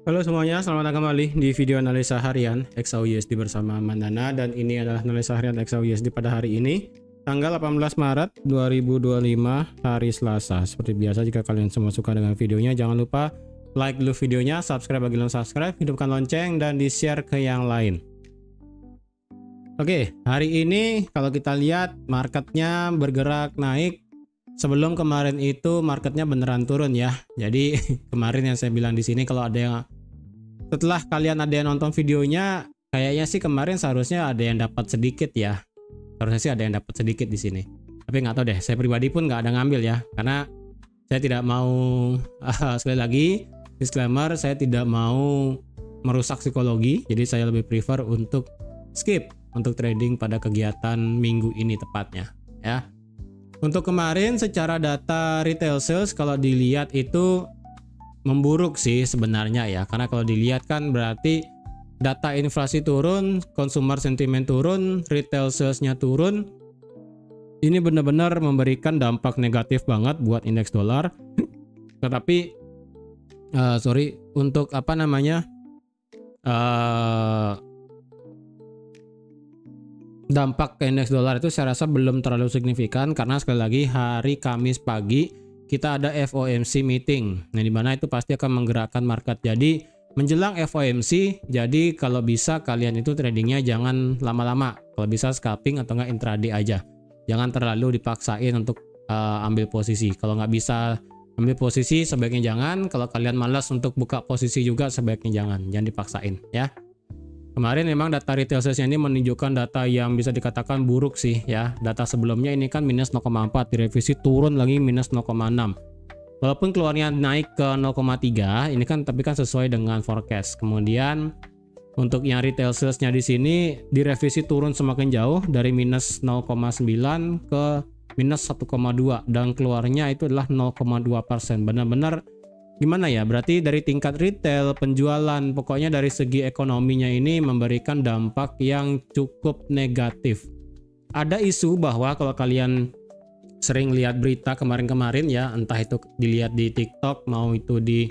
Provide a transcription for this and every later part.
Halo semuanya, selamat datang kembali di video analisa harian XAUUSD bersama Mandana, dan ini adalah analisa harian XAUUSD pada hari ini tanggal 18 Maret 2025 hari Selasa. Seperti biasa, jika kalian semua suka dengan videonya, jangan lupa like dulu videonya, subscribe bagi belum subscribe, hidupkan lonceng, dan di-share ke yang lain. Oke, hari ini kalau kita lihat marketnya bergerak naik. Sebelum kemarin itu marketnya beneran turun ya. Jadi kemarin yang saya bilang di sini, kalau ada yang setelah kalian ada yang nonton videonya, kayaknya sih kemarin seharusnya ada yang dapat sedikit ya. Harusnya sih ada yang dapat sedikit di sini. Tapi nggak tahu deh. Saya pribadi pun nggak ada ngambil ya, karena saya tidak mau sekali lagi disclaimer, saya tidak mau merusak psikologi. Jadi saya lebih prefer untuk skip untuk trading pada kegiatan minggu ini tepatnya ya. Untuk kemarin secara data retail sales kalau dilihat itu memburuk sih sebenarnya ya, karena kalau dilihat kan berarti data inflasi turun, consumer sentiment turun, retail salesnya turun. Ini benar-benar memberikan dampak negatif banget buat indeks dolar. Tetapi untuk apa namanya dampak ke indeks dolar itu saya rasa belum terlalu signifikan, karena sekali lagi hari Kamis pagi kita ada FOMC meeting. Nah, di mana itu pasti akan menggerakkan market. Jadi menjelang FOMC, jadi kalau bisa kalian itu tradingnya jangan lama-lama. Kalau bisa scalping atau enggak intraday aja. Jangan terlalu dipaksain untuk ambil posisi. Kalau nggak bisa ambil posisi sebaiknya jangan. Kalau kalian malas untuk buka posisi juga sebaiknya jangan. Jangan dipaksain ya. Kemarin memang data retail sales ini menunjukkan data yang bisa dikatakan buruk sih ya. Data sebelumnya ini kan minus 0,4, direvisi turun lagi minus 0,6. Walaupun keluarnya naik ke 0,3, ini kan tapi kan sesuai dengan forecast. Kemudian untuk yang retail salesnya di sini direvisi turun semakin jauh dari minus 0,9 ke minus 1,2, dan keluarnya itu adalah 0,2%. Benar-benar gimana ya, berarti dari tingkat retail, penjualan, pokoknya dari segi ekonominya ini memberikan dampak yang cukup negatif. Ada isu bahwa kalau kalian sering lihat berita kemarin-kemarin ya, entah itu dilihat di TikTok, mau itu di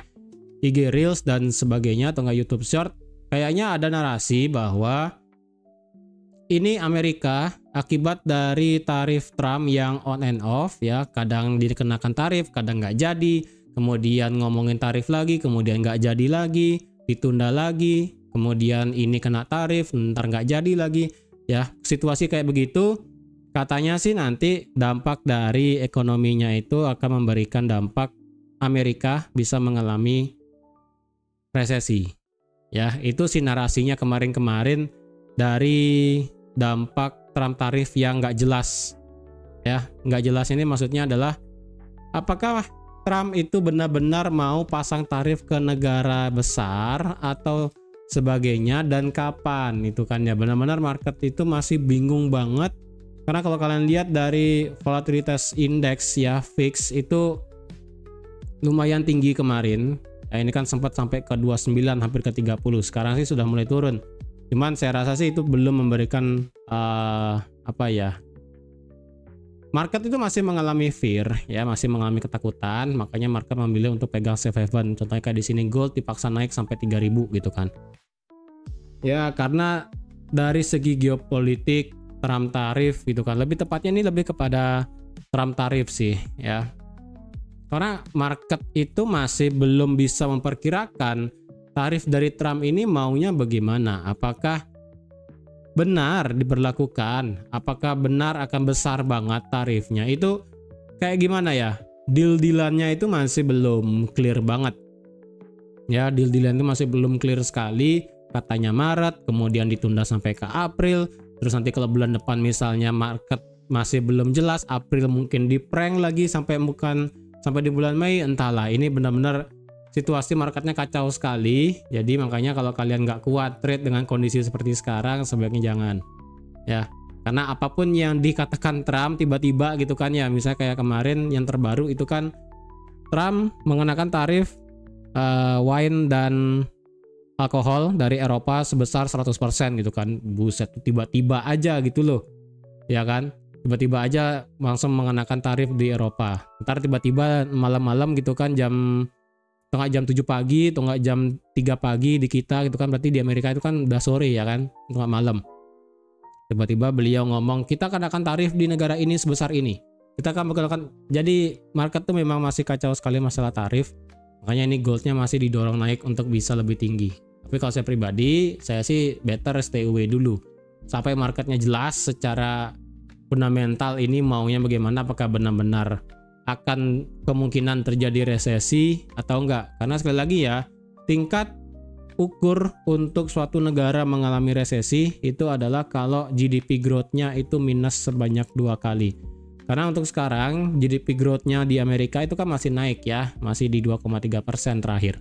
IG Reels dan sebagainya, atau nggak YouTube Short, kayaknya ada narasi bahwa ini Amerika akibat dari tarif Trump yang on and off ya, kadang dikenakan tarif, kadang nggak jadi. Kemudian ngomongin tarif lagi, kemudian nggak jadi lagi, ditunda lagi, kemudian ini kena tarif, ntar nggak jadi lagi. Ya, situasi kayak begitu, katanya sih nanti dampak dari ekonominya itu akan memberikan dampak Amerika bisa mengalami resesi. Ya, itu sih narasinya kemarin-kemarin dari dampak Trump tarif yang nggak jelas. Ya, nggak jelas ini maksudnya adalah apakah Trump itu benar-benar mau pasang tarif ke negara besar atau sebagainya, dan kapan itu kan ya. Benar-benar market itu masih bingung banget, karena kalau kalian lihat dari volatilitas index ya, VIX itu lumayan tinggi kemarin ya, ini kan sempat sampai ke 29, hampir ke 30. Sekarang sih sudah mulai turun, cuman saya rasa sih itu belum memberikan apa ya, market itu masih mengalami fear ya, masih mengalami ketakutan, makanya market memilih untuk pegang safe haven. Contohnya kayak di sini gold dipaksa naik sampai 3000 gitu kan. Ya, karena dari segi geopolitik, Trump tarif gitu kan. Lebih tepatnya ini lebih kepada Trump tarif sih ya. Karena market itu masih belum bisa memperkirakan tarif dari Trump ini maunya bagaimana. Apakah benar diberlakukan, apakah benar akan besar banget tarifnya, itu kayak gimana ya, deal-dealannya itu masih belum clear banget ya. Deal-dealan itu masih belum clear sekali. Katanya Maret, kemudian ditunda sampai ke April, terus nanti kalau bulan depan misalnya market masih belum jelas, April mungkin di prank lagi sampai di bulan Mei, entahlah. Ini benar-benar situasi marketnya kacau sekali. Jadi makanya kalau kalian nggak kuat trade dengan kondisi seperti sekarang, sebaiknya jangan ya. Karena apapun yang dikatakan Trump tiba-tiba gitu kan ya, misalnya kayak kemarin yang terbaru itu kan Trump mengenakan tarif wine dan alkohol dari Eropa sebesar 100% gitu kan. Buset, tiba-tiba aja gitu loh ya kan, tiba-tiba aja langsung mengenakan tarif di Eropa. Ntar tiba-tiba malam-malam gitu kan, jam atau nggak jam 7 pagi, atau nggak jam 3 pagi di kita gitu kan, berarti di Amerika itu kan udah sore ya kan, nggak malam. Tiba-tiba beliau ngomong, kita akan tarif di negara ini sebesar ini. Kita akan menggunakan, jadi market tuh memang masih kacau sekali masalah tarif. Makanya ini goldnya masih didorong naik untuk bisa lebih tinggi. Tapi kalau saya pribadi, saya sih better stay away dulu. Sampai marketnya jelas secara fundamental ini maunya bagaimana, apakah benar-benar akan kemungkinan terjadi resesi atau enggak. Karena sekali lagi ya, tingkat ukur untuk suatu negara mengalami resesi itu adalah kalau GDP growth-nya itu minus sebanyak 2 kali. Karena untuk sekarang GDP growth-nya di Amerika itu kan masih naik ya, masih di 2,3% terakhir.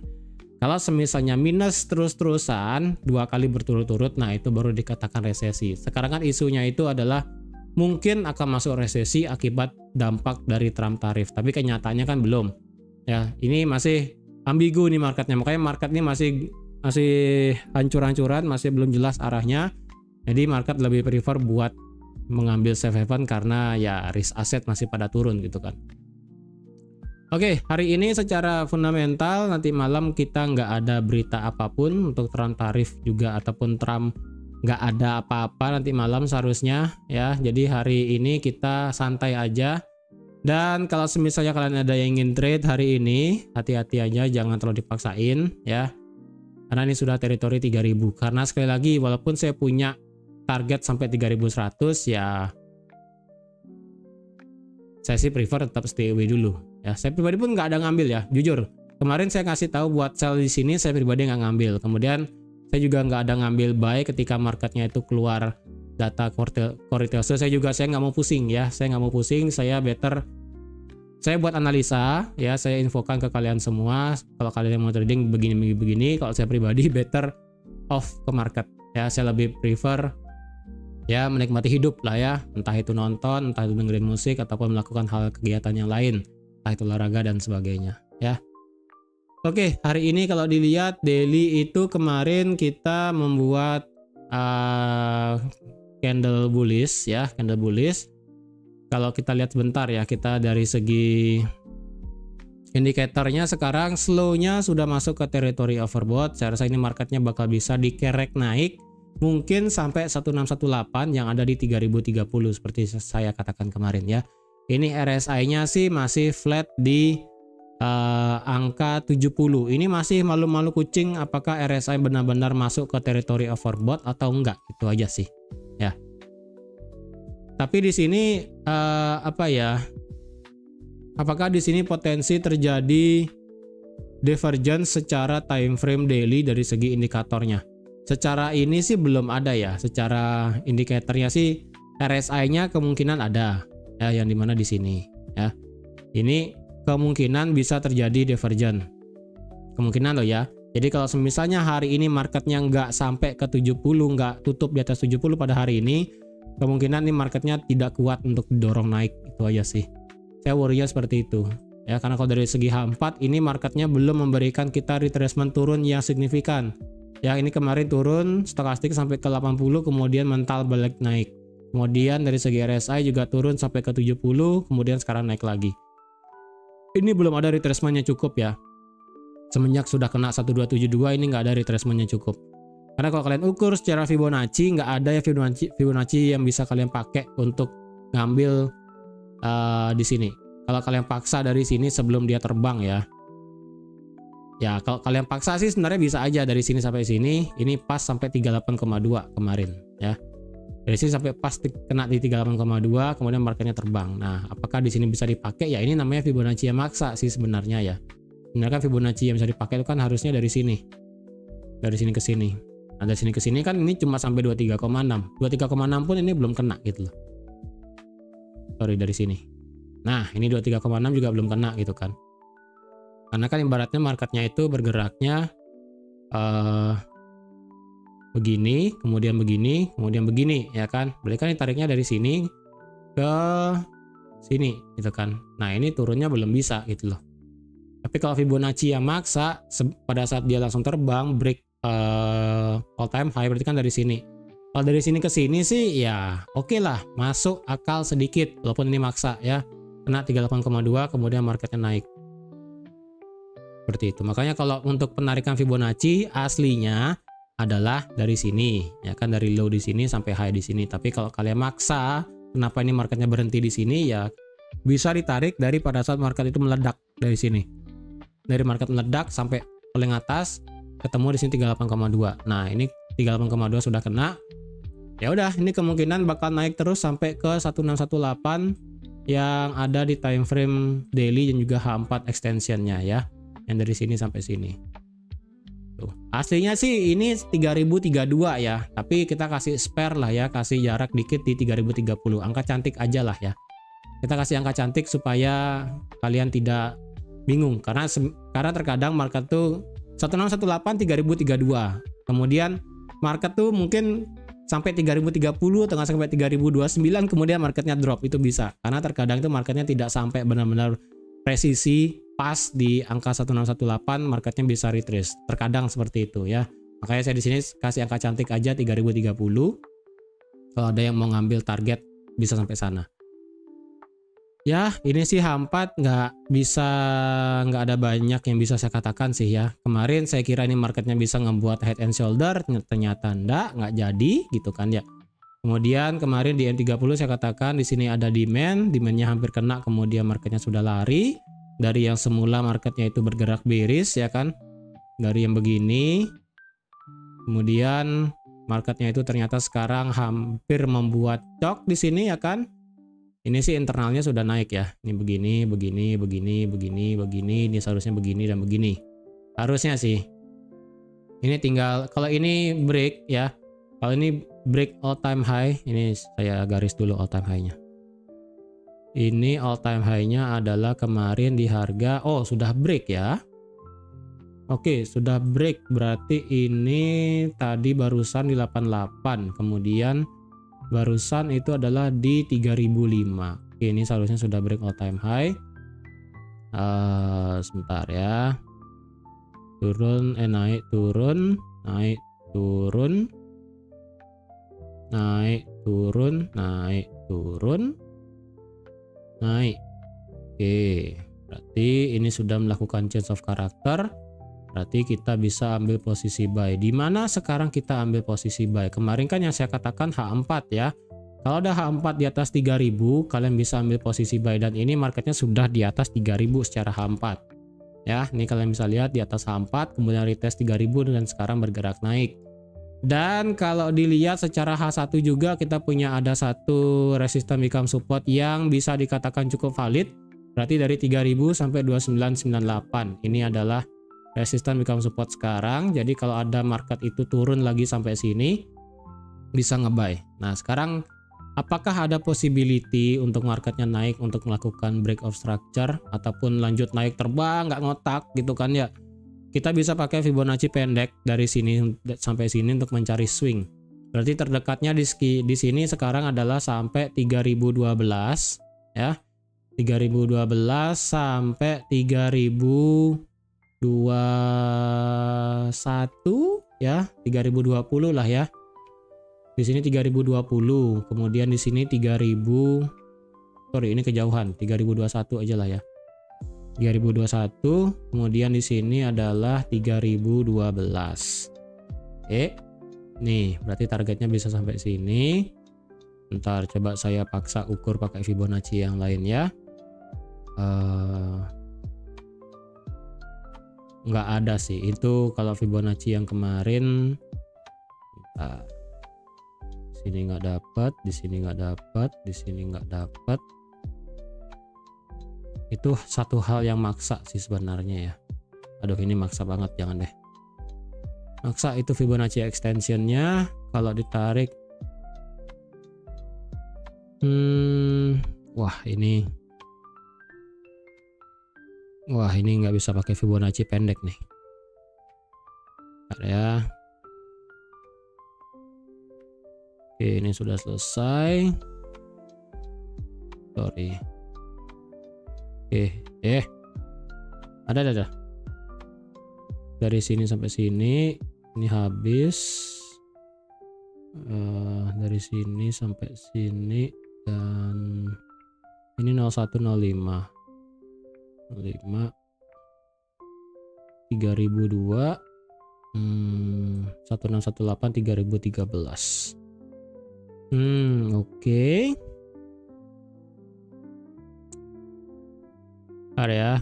Kalau semisalnya minus terus-terusan 2 kali berturut-turut, nah itu baru dikatakan resesi. Sekarang kan isunya itu adalah mungkin akan masuk resesi akibat dampak dari Trump tarif, tapi kenyataannya kan belum. Ya, ini masih ambigu nih marketnya. Makanya market ini masih hancur-hancuran, masih belum jelas arahnya. Jadi market lebih prefer buat mengambil safe haven karena ya risk asset masih pada turun gitu kan. Oke, hari ini secara fundamental nanti malam kita nggak ada berita apapun untuk Trump tarif juga, ataupun Trump nggak ada apa-apa nanti malam seharusnya ya. Jadi hari ini kita santai aja. Dan kalau misalnya kalian ada yang ingin trade hari ini, hati-hati aja, jangan terlalu dipaksain ya. Karena ini sudah teritori 3000. Karena sekali lagi walaupun saya punya target sampai 3100 ya, saya sih prefer tetap stay away dulu ya. Saya pribadi pun nggak ada ngambil ya, jujur. Kemarin saya kasih tahu buat sell di sini, saya pribadi nggak ngambil. Kemudian saya juga nggak ada ngambil buy ketika marketnya itu keluar data quarter sales. Saya nggak mau pusing ya, saya nggak mau pusing. Saya better, saya buat analisa ya, saya infokan ke kalian semua. Kalau kalian mau trading begini, kalau saya pribadi better off ke market ya. Saya lebih prefer ya menikmati hidup lah ya, entah itu nonton, entah itu dengerin musik, ataupun melakukan hal kegiatan yang lain, entah itu olahraga dan sebagainya ya. Oke, hari ini kalau dilihat daily itu kemarin kita membuat candle bullish ya, candle bullish. Kalau kita lihat sebentar ya, kita dari segi indikatornya sekarang slownya sudah masuk ke teritori overbought. Saya rasa ini marketnya bakal bisa dikerek naik mungkin sampai 1618 yang ada di 3030 seperti saya katakan kemarin ya. Ini RSI-nya sih masih flat di angka 70. Ini masih malu-malu kucing apakah RSI benar-benar masuk ke teritori overbought atau enggak, itu aja sih ya. Tapi di sini apakah di sini potensi terjadi divergence secara time frame daily dari segi indikatornya? Secara ini sih belum ada ya. Secara indikatornya sih RSI-nya kemungkinan ada ya, yang dimana di sini ya. Ini kemungkinan bisa terjadi divergence. Kemungkinan loh ya. Jadi kalau misalnya hari ini marketnya nggak sampai ke 70, nggak tutup di atas 70 pada hari ini, kemungkinan ini marketnya tidak kuat untuk didorong naik, itu aja sih. Saya worry-nya seperti itu ya, karena kalau dari segi H4 ini marketnya belum memberikan kita retracement turun yang signifikan ya. Ini kemarin turun stokastik sampai ke 80, kemudian mental balik naik. Kemudian dari segi RSI juga turun sampai ke 70, kemudian sekarang naik lagi. Ini belum ada retracement-nya cukup ya. Semenjak sudah kena 1272 ini nggak ada retracement-nya cukup. Karena kalau kalian ukur secara Fibonacci, nggak ada ya Fibonacci yang bisa kalian pakai untuk ngambil di sini. Kalau kalian paksa dari sini sebelum dia terbang ya. Ya kalau kalian paksa sih sebenarnya bisa aja dari sini sampai sini. Ini pas sampai 38,2 kemarin ya. Dari sini sampai pas kena di 38,2, kemudian marketnya terbang. Nah, apakah di sini bisa dipakai? Ya ini namanya Fibonacci yang maksa sih sebenarnya ya. Sebenarnya kan Fibonacci yang bisa dipakai itu kan harusnya dari sini. Dari sini ke sini. Nah, dari sini ke sini kan ini cuma sampai 23,6. 23,6 pun ini belum kena gitu loh. Sorry, dari sini. Nah, ini 23,6 juga belum kena gitu kan. Karena kan ibaratnya marketnya itu bergeraknya begini, kemudian begini, kemudian begini ya kan. Berarti kan tariknya dari sini ke sini gitu kan. Nah, ini turunnya belum bisa gitu loh. Tapi kalau Fibonacci yang maksa pada saat dia langsung terbang break all time high, berarti kan dari sini. Kalau dari sini ke sini sih ya oke lah, masuk akal sedikit walaupun ini maksa ya. Kena 38,2 kemudian marketnya naik. Seperti itu. Makanya kalau untuk penarikan Fibonacci aslinya adalah dari sini, ya kan, dari low di sini sampai high di sini. Tapi kalau kalian maksa, kenapa ini marketnya berhenti di sini, ya bisa ditarik dari pada saat market itu meledak dari sini. Dari market meledak sampai paling atas ketemu di sini 38,2. Nah, ini 38,2 sudah kena. Ya udah, ini kemungkinan bakal naik terus sampai ke 1618 yang ada di time frame daily dan juga H4 extensionnya ya. Yang dari sini sampai sini. Tuh. Aslinya sih ini 3032 ya, tapi kita kasih spare lah ya, kasih jarak dikit di 3030. Angka cantik aja lah ya. Kita kasih angka cantik supaya kalian tidak bingung karena terkadang market tuh 1618 3032. Kemudian market tuh mungkin sampai 3030 atau sampai 3029 kemudian marketnya drop, itu bisa. Karena terkadang itu marketnya tidak sampai benar-benar presisi pas di angka 1618, marketnya bisa retrace. Terkadang seperti itu ya. Makanya saya di sini kasih angka cantik aja 3030. Kalau ada yang mau ngambil target bisa sampai sana. Ya, ini sih H4 nggak ada banyak yang bisa saya katakan sih ya. Kemarin saya kira ini marketnya bisa ngebuat head and shoulder, ternyata nggak jadi gitu kan ya. Kemudian kemarin di M30 saya katakan di sini ada demandnya hampir kena, kemudian marketnya sudah lari dari yang semula marketnya itu bergerak bearish ya kan, dari yang begini, kemudian marketnya itu ternyata sekarang hampir membuat shock di sini ya kan. Ini sih internalnya sudah naik ya, ini begini, ini seharusnya begini dan begini, harusnya sih. Ini tinggal kalau ini break ya. Kalau ini break all time high, ini saya garis dulu all time high-nya. Ini all time high-nya adalah kemarin di harga, oh sudah break ya. Oke, sudah break, berarti ini tadi barusan di 88, kemudian barusan itu adalah di 3005. Oke, ini seharusnya sudah break all time high. Sebentar ya. Turun, naik, turun, naik, turun. Naik, turun, naik, turun, naik. Oke, berarti ini sudah melakukan change of character. Berarti kita bisa ambil posisi buy. Di mana sekarang kita ambil posisi buy? Kemarin kan yang saya katakan H4 ya. Kalau ada H4 di atas 3000, kalian bisa ambil posisi buy, dan ini marketnya sudah di atas 3000 secara H4. Ya, ini kalian bisa lihat di atas H4, kemudian retest 3000 dan sekarang bergerak naik. Dan kalau dilihat secara H1 juga kita punya ada satu resistance become support yang bisa dikatakan cukup valid. Berarti dari 3000 sampai 2998. Ini adalah resistance become support sekarang. Jadi kalau ada market itu turun lagi sampai sini bisa ngebuy. Nah, sekarang apakah ada possibility untuk marketnya naik untuk melakukan break of structure ataupun lanjut naik terbang nggak ngotak gitu kan ya? Kita bisa pakai Fibonacci pendek dari sini sampai sini untuk mencari swing. Berarti terdekatnya di sini sekarang adalah sampai 3012 ya. 3012 sampai 3021 ya, 3020 lah ya. Di sini 3020, kemudian di sini 3000. Sorry, ini kejauhan. 3021 aja lah ya. 3021, kemudian di sini adalah 3012. Nih, berarti targetnya bisa sampai sini. Ntar coba saya paksa ukur pakai Fibonacci yang lain ya. Nggak ada sih itu kalau Fibonacci yang kemarin. Sini nggak dapat, di sini nggak dapat, di sini nggak dapat. Itu satu hal yang maksa sih sebenarnya ya. Aduh, ini maksa banget, jangan deh. Maksa itu Fibonacci extensionnya kalau ditarik. Wah ini nggak bisa pakai Fibonacci pendek nih. Bentar ya. Oke, ini sudah selesai. Sorry. Ada. Dari sini sampai sini, ini habis. Dari sini sampai sini, dan ini 0105. 3002, 1618, 3013. Oke. Area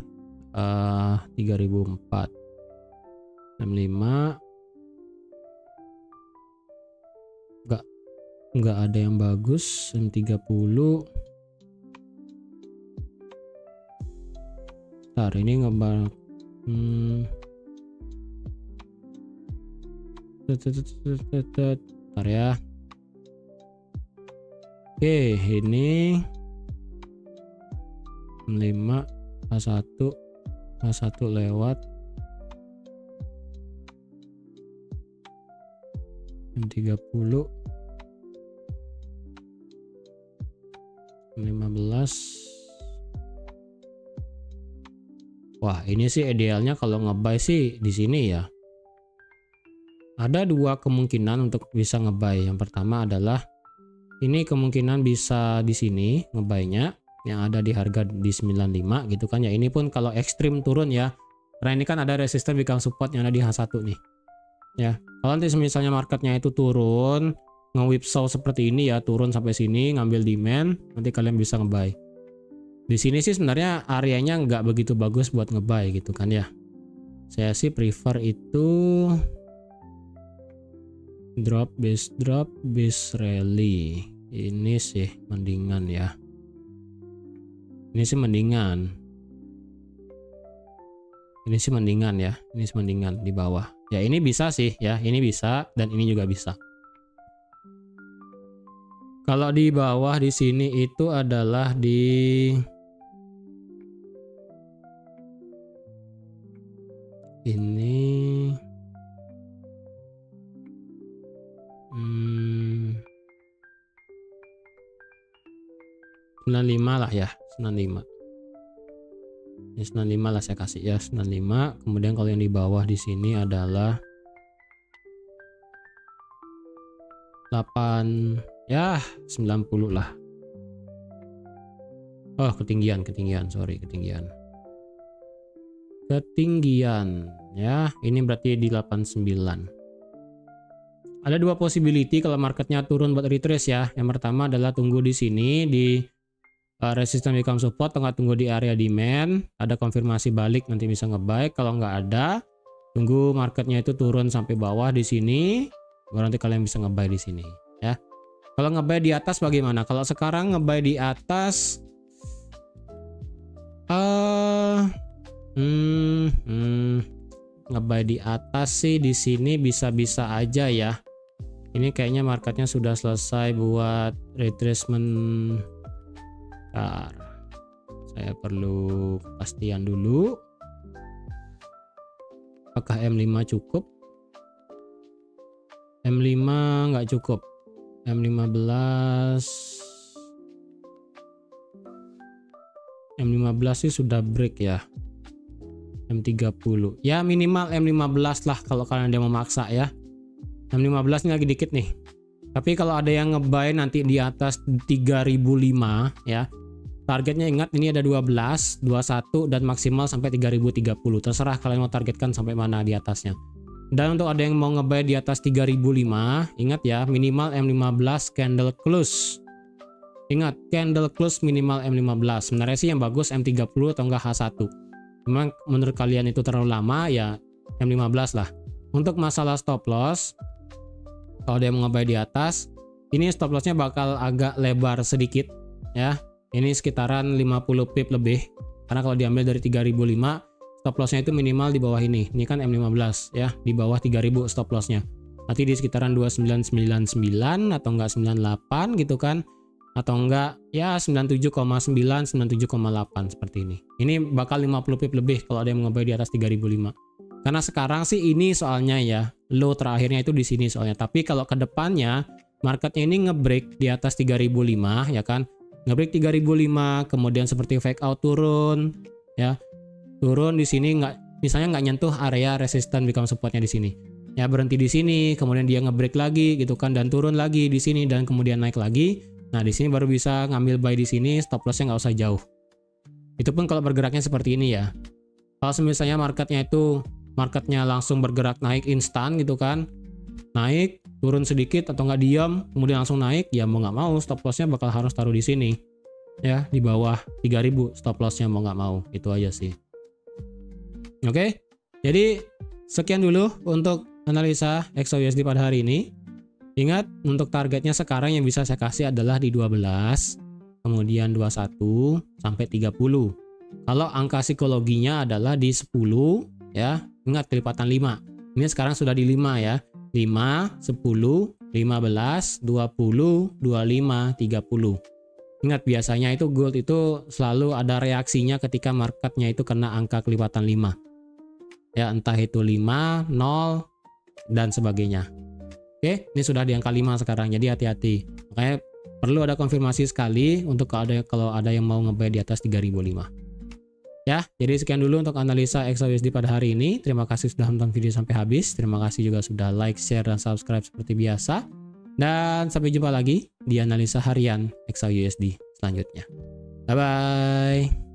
3004, 65. Enggak ada yang bagus. M30. Ntar ini ngebar. Ntar ya. Oke, ini 5 A1 lewat M30 15. Wah, ini sih idealnya kalau nge-buy sih di sini ya. Ada dua kemungkinan untuk bisa nge-buy. Yang pertama adalah ini kemungkinan bisa di sini nge-buy-nya yang ada di harga di 95 gitu kan ya. Ini pun kalau ekstrim turun ya. Karena ini kan ada resisten become support yang ada di H1 nih. Ya, kalau nanti misalnya marketnya itu turun, nge-whipsaw seperti ini ya, turun sampai sini, ngambil demand, nanti kalian bisa nge-buy. Di sini sih sebenarnya areanya nggak begitu bagus buat nge-buy gitu kan ya. Saya sih prefer itu drop base rally. Ini sih mendingan ya. Ini sih mendingan. Ini sih mendingan ya. Ini sih mendingan di bawah. Ya ini bisa sih ya. Ini bisa dan ini juga bisa. Kalau di bawah di sini itu adalah di ini 95 lah ya, 95. Ini 95 lah saya kasih ya, 95. Kemudian kalau yang di bawah di sini adalah 8 ya, 90 lah. Oh, ketinggian, sorry, ketinggian ya. Ini berarti di 89. Ada dua possibility kalau marketnya turun buat retrace ya. Yang pertama adalah tunggu di sini di resistance become support, tunggu di area demand, ada konfirmasi balik nanti bisa nge-buy. Kalau nggak ada, tunggu marketnya itu turun sampai bawah di sini, baru nanti kalian bisa nge-buy di sini ya. Kalau nge-buy di atas bagaimana? Kalau sekarang nge-buy di atas nge-buy di atas sih di sini bisa-bisa aja ya. Ini kayaknya marketnya sudah selesai buat retracement. Bentar, saya perlu kepastian dulu. Apakah M5 cukup? M5 nggak cukup. M15 sih sudah break ya. M30 ya, minimal M15 lah kalau kalian ada yang memaksa ya. M15 ini lagi dikit nih. Tapi kalau ada yang nge-buy nanti di atas 3005 ya. Targetnya ingat ini ada 12, 21 dan maksimal sampai 3030. Terserah kalian mau targetkan sampai mana di atasnya. Dan untuk ada yang mau nge-buy di atas 3005, ingat ya, minimal M15 candle close. Ingat, candle close minimal M15. Sebenarnya sih yang bagus M30 atau enggak H1. Memang menurut kalian itu terlalu lama ya M15 lah. Untuk masalah stop loss, kalau dia mau nge-buy di atas, ini stop lossnya bakal agak lebar sedikit ya. Ini sekitaran 50 pip lebih. Karena kalau diambil dari 3005, stop lossnya itu minimal di bawah ini. Ini kan M15 ya, di bawah 3000 stop lossnya. Nanti di sekitaran 2999 atau enggak 98 gitu kan. Atau enggak ya 97,9, 97,8 seperti ini. Ini bakal 50 pip lebih kalau ada yang nge-buy di atas 3005. Karena sekarang sih ini soalnya ya, low terakhirnya itu di sini soalnya. Tapi kalau ke depannya marketnya ini nge-break di atas 3005 ya kan. Nge-break 3005, kemudian seperti fake out turun ya. Turun di sini misalnya nggak nyentuh area resistance become supportnya di sini. Ya berhenti di sini, kemudian dia nge-break lagi gitu kan, dan turun lagi di sini dan kemudian naik lagi. Nah, di sini baru bisa ngambil buy di sini, stop lossnya nggak usah jauh. Itu pun kalau bergeraknya seperti ini ya. Kalau misalnya marketnya itu marketnya langsung bergerak naik instan gitu kan, naik turun sedikit atau nggak diam kemudian langsung naik, ya mau nggak mau stop lossnya bakal harus taruh di sini ya, di bawah 3000 stop lossnya mau nggak mau. Itu aja sih. Oke, jadi sekian dulu untuk analisa XAUSD pada hari ini. Ingat, untuk targetnya sekarang yang bisa saya kasih adalah di 12, kemudian 21 sampai 30. Kalau angka psikologinya adalah di 10 ya, ingat kelipatan 5. Ini sekarang sudah di 5 ya. 5, 10, 15, 20, 25, 30. Ingat, biasanya itu gold itu selalu ada reaksinya ketika marketnya itu kena angka kelipatan 5. Ya, entah itu 5, 0, dan sebagainya. Oke, ini sudah di angka 5 sekarang, jadi hati-hati. Makanya perlu ada konfirmasi sekali untuk kalau ada yang mau nge-buy di atas 3005. Ya, jadi sekian dulu untuk analisa XAUSD pada hari ini. Terima kasih sudah menonton video sampai habis. Terima kasih juga sudah like, share, dan subscribe seperti biasa. Dan sampai jumpa lagi di analisa harian XAUSD selanjutnya. Bye-bye.